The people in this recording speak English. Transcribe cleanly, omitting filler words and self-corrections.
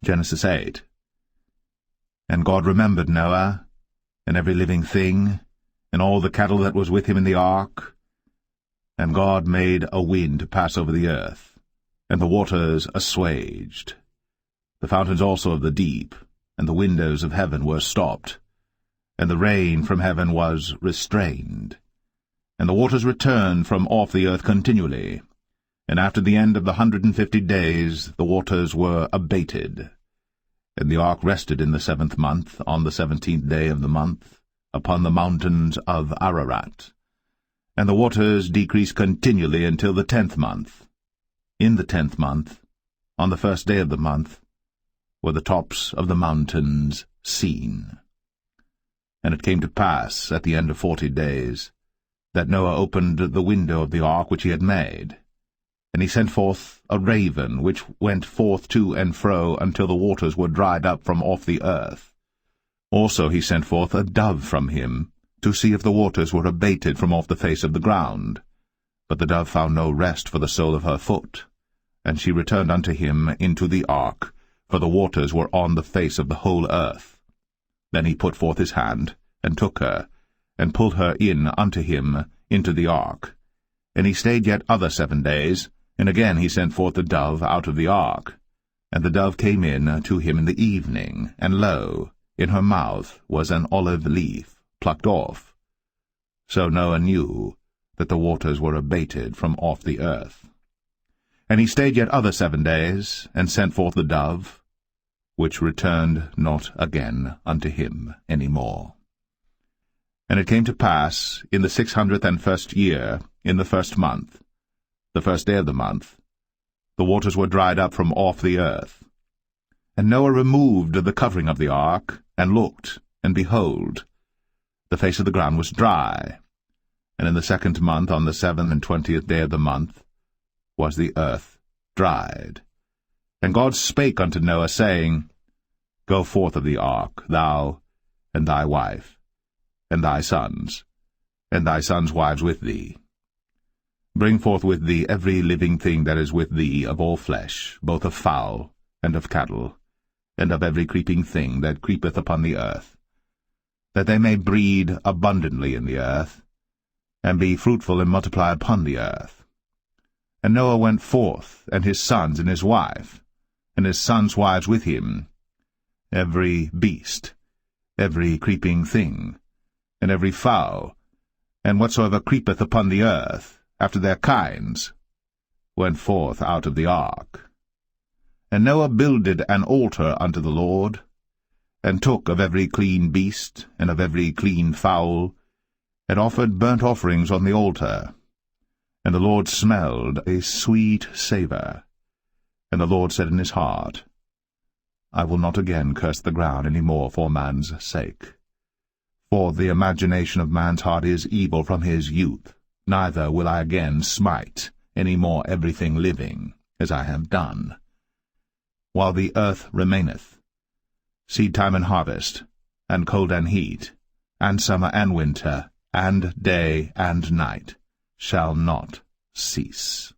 Genesis 8. And God remembered Noah, and every living thing, and all the cattle that was with him in the ark. And God made a wind to pass over the earth, and the waters assuaged. The fountains also of the deep, and the windows of heaven were stopped, and the rain from heaven was restrained. And the waters returned from off the earth continually. And after the end of the 150 days the waters were abated. And the ark rested in the 7th month, on the 17th day of the month, upon the mountains of Ararat. And the waters decreased continually until the 10th month. In the 10th month, on the 1st day of the month, were the tops of the mountains seen. And it came to pass, at the end of 40 days, that Noah opened the window of the ark which he had made. And he sent forth a raven, which went forth to and fro until the waters were dried up from off the earth. Also he sent forth a dove from him, to see if the waters were abated from off the face of the ground. But the dove found no rest for the sole of her foot. And she returned unto him into the ark, for the waters were on the face of the whole earth. Then he put forth his hand, and took her, and pulled her in unto him into the ark. And he stayed yet other 7 days, and again he sent forth the dove out of the ark. And the dove came in to him in the evening, and lo, in her mouth was an olive leaf, plucked off. So Noah knew that the waters were abated from off the earth. And he stayed yet other 7 days, and sent forth the dove, which returned not again unto him any more. And it came to pass, in the 601st year, in the 1st month, the 1st day of the month, the waters were dried up from off the earth. And Noah removed the covering of the ark, and looked, and behold, the face of the ground was dry. And in the 2nd month, on the 27th day of the month, was the earth dried. And God spake unto Noah, saying, Go forth of the ark, thou, and thy wife, and thy sons wives with thee. Bring forth with thee every living thing that is with thee of all flesh, both of fowl, and of cattle, and of every creeping thing that creepeth upon the earth, that they may breed abundantly in the earth, and be fruitful and multiply upon the earth. And Noah went forth, and his sons and his wife, and his sons' wives with him, every beast, every creeping thing, and every fowl, and whatsoever creepeth upon the earth, after their kinds, went forth out of the ark. And Noah builded an altar unto the Lord, and took of every clean beast, and of every clean fowl, and offered burnt offerings on the altar. And the Lord smelled a sweet savour. And the Lord said in his heart, I will not again curse the ground any more for man's sake. For the imagination of man's heart is evil from his youth, neither will I again smite any more everything living, as I have done. While the earth remaineth, seed time and harvest, and cold and heat, and summer and winter, and day and night, shall not cease.